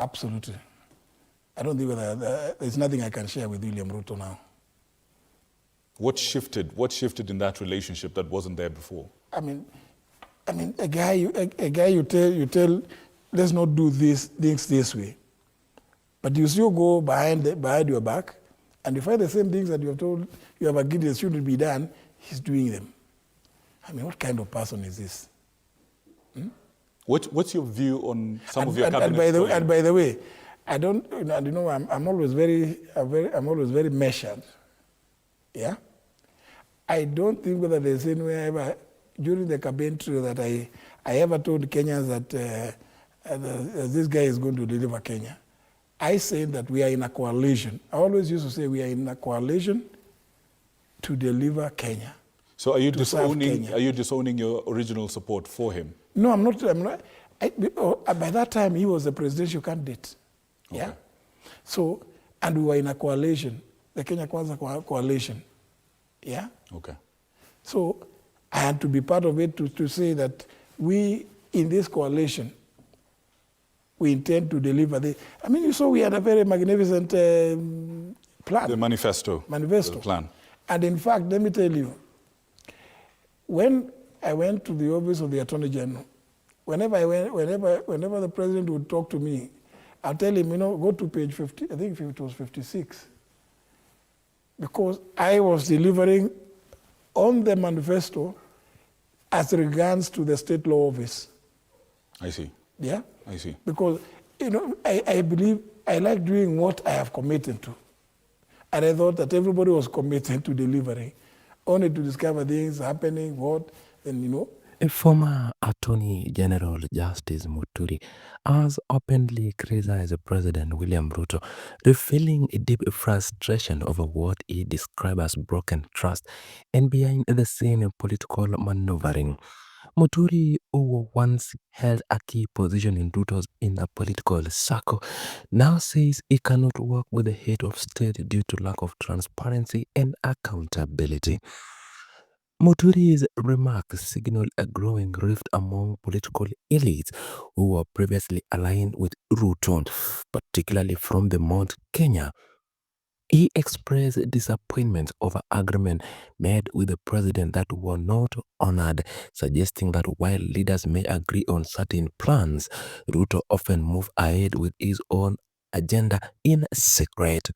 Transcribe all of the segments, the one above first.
Absolutely. I don't think there's nothing I can share with William Ruto now. What shifted? What shifted in that relationship that wasn't there before? I mean, a guy you tell, let's not do things this way, but you still go behind your back, and you find the same things that you have told, you have agreed that shouldn't be done. He's doing them. I mean, what kind of person is this? What's your view on some of your cabinet? And by the way, I don't, I'm always very measured. Yeah, I don't think whether there's anywhere ever during the campaign trail that I ever told Kenyans that this guy is going to deliver Kenya. I say that we are in a coalition. I always used to say we are in a coalition to deliver Kenya. So are you disowning your original support for him? No, I'm not. By that time, he was the presidential candidate. Okay. Yeah. So, and we were in a coalition, the Kenya Kwanza coalition. Yeah. Okay. So I had to be part of it to say that we, in this coalition, we intend to deliver the. I mean, you saw we had a very magnificent plan. The manifesto. The plan. And in fact, let me tell you, when I went to the office of the Attorney General, whenever the president would talk to me, I'll tell him, go to page 50, I think it was 56. Because I was delivering on the manifesto as regards to the state law office. I see. Yeah? I see. Because, I believe I like doing what I have committed to. And I thought that everybody was committed to delivering, only to discover things happening, and A former Attorney General Justice Muturi has openly criticized President William Ruto, revealing a deep frustration over what he described as broken trust and behind the scene political maneuvering. Muturi, who once held a key position in Ruto's inner political circle, now says he cannot work with the head of state due to lack of transparency and accountability. Muturi's remarks signal a growing rift among political elites who were previously aligned with Ruto, particularly from the Mount Kenya. He expressed disappointment over agreements made with the president that were not honored, suggesting that while leaders may agree on certain plans, Ruto often moves ahead with his own agenda in secret.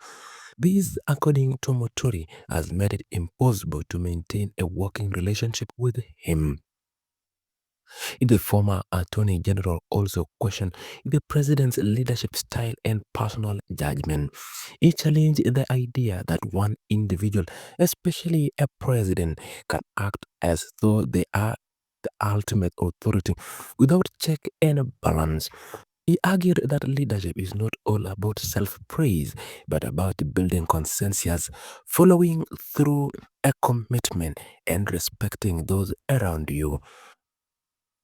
This, according to Muturi, has made it impossible to maintain a working relationship with him. The former Attorney General also questioned the president's leadership style and personal judgment. He challenged the idea that one individual, especially a president, can act as though they are the ultimate authority without check and balance. He argued that leadership is not all about self-praise, but about building consensus, following through a commitment, and respecting those around you.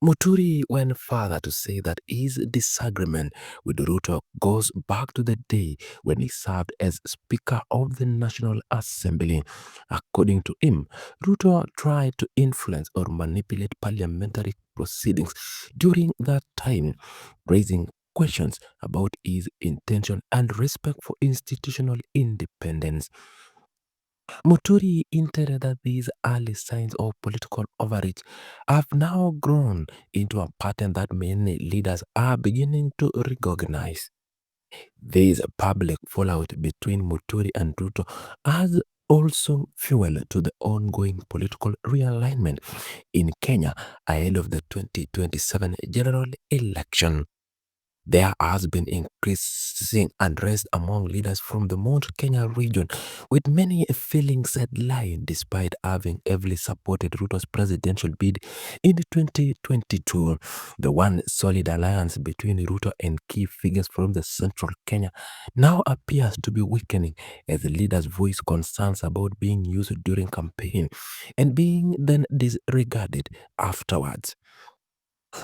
Muturi went further to say that his disagreement with Ruto goes back to the day when he served as Speaker of the National Assembly. According to him, Ruto tried to influence or manipulate parliamentary proceedings during that time, raising questions about his intention and respect for institutional independence. Muturi hinted that these early signs of political overreach have now grown into a pattern that many leaders are beginning to recognize. This public fallout between Muturi and Ruto has also fuel to the ongoing political realignment in Kenya ahead of the 2027 general election. There has been increasing unrest among leaders from the Mount Kenya region, with many feeling sidelined despite having heavily supported Ruto's presidential bid in 2022. The one solid alliance between Ruto and key figures from the central Kenya now appears to be weakening as the leaders voice concerns about being used during campaign and being then disregarded afterwards.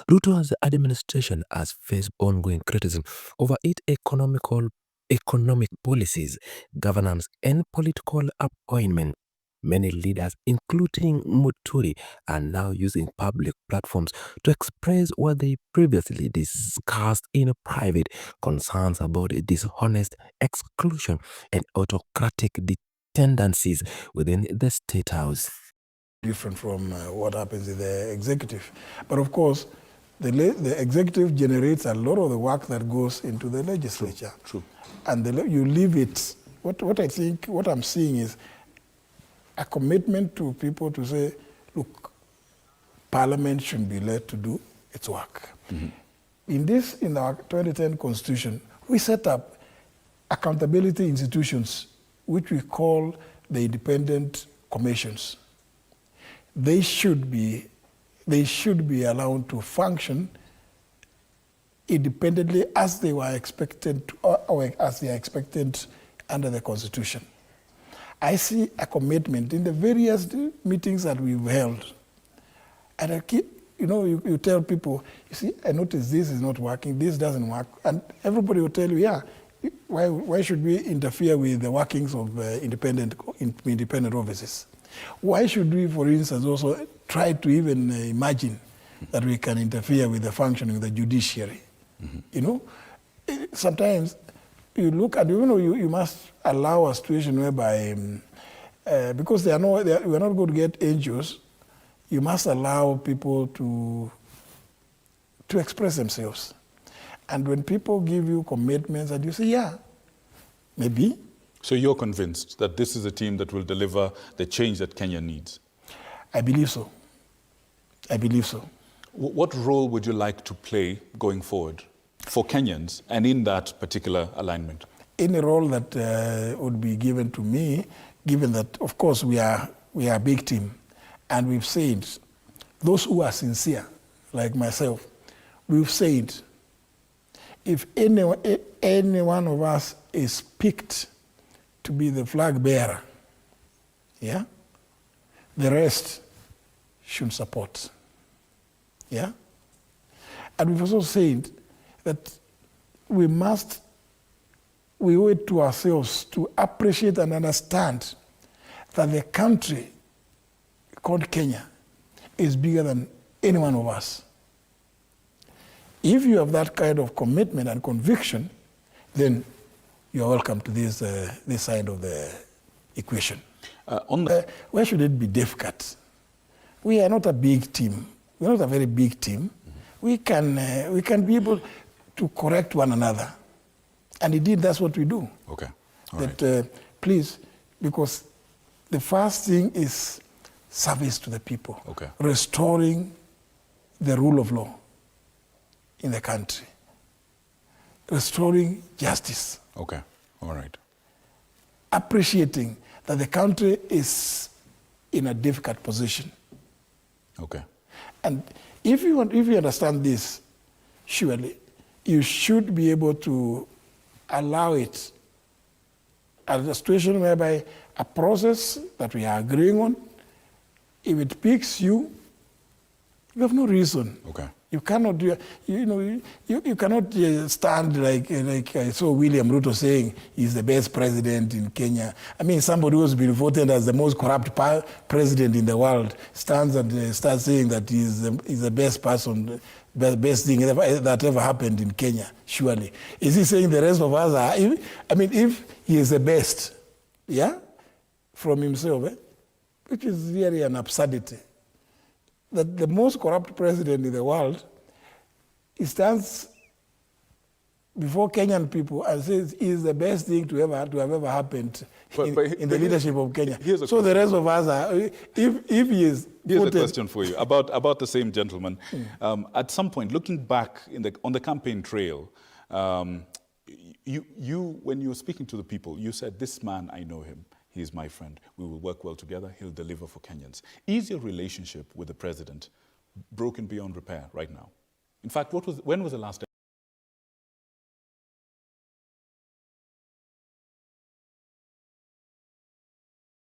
Ruto's administration has faced ongoing criticism over its economic policies, governance, and political appointment. Many leaders, including Muturi, are now using public platforms to express what they previously discussed in private, concerns about dishonest exclusion and autocratic tendencies within the State House. Different from what happens in the executive. But of course, the executive generates a lot of the work that goes into the legislature. True. And you leave it. What I'm seeing is a commitment to people to say, look, Parliament should be led to do its work. Mm-hmm. In our 2010 Constitution, we set up accountability institutions, which we call the independent commissions. They should be allowed to function independently as they were expected to, or as they are expected under the Constitution. I see a commitment in the various meetings that we've held. And I keep, you tell people, you see, I notice this is not working, this doesn't work. And everybody will tell you, yeah, why should we interfere with the workings of independent offices? Why should we, for instance, also try to even imagine that we can interfere with the functioning of the judiciary? Mm-hmm. Sometimes you look at, you must allow a situation whereby, because we are not going to get angels, you must allow people to express themselves. And when people give you commitments and you say, yeah, maybe. So you're convinced that this is a team that will deliver the change that Kenya needs? I believe so. I believe so. What role would you like to play going forward for Kenyans and in that particular alignment? Any role that would be given to me, given that, of course, we are a big team, and we've said, those who are sincere, like myself, we've said, if any one of us is picked to be the flag bearer, yeah, the rest should support, yeah? And we've also said that we owe it to ourselves to appreciate and understand that the country called Kenya is bigger than any one of us. If you have that kind of commitment and conviction, then you are welcome to this side of the equation. Why should it be difficult? We are not a big team. We're not a very big team. Mm-hmm. We can be able to correct one another. And indeed, that's what we do. Okay. All right. Please, because the first thing is service to the people. Okay. Restoring the rule of law in the country. Restoring justice. Okay. All right. Appreciating that the country is in a difficult position. Okay. And if you understand this, surely you should be able to allow it as a situation whereby a process that we are agreeing on, if it piques you, you have no reason. Okay. You cannot do, you cannot stand like I saw William Ruto saying he's the best president in Kenya. I mean, somebody who's been voted as the most corrupt president in the world stands and starts saying that he's the best person, the best thing that ever happened in Kenya, surely. Is he saying the rest of us are, if he is the best, yeah, from himself, which is really an absurdity. That the most corrupt president in the world, he stands before Kenyan people and says he is the best thing to have ever happened in the leadership of Kenya. So the rest of us are, if he is Here's a question for you about the same gentleman. At some point, looking back on the campaign trail, you when you were speaking to the people, you said, this man, I know him. He's my friend. We will work well together. He'll deliver for Kenyans. Is your relationship with the president broken beyond repair right now? In fact, when was the last time?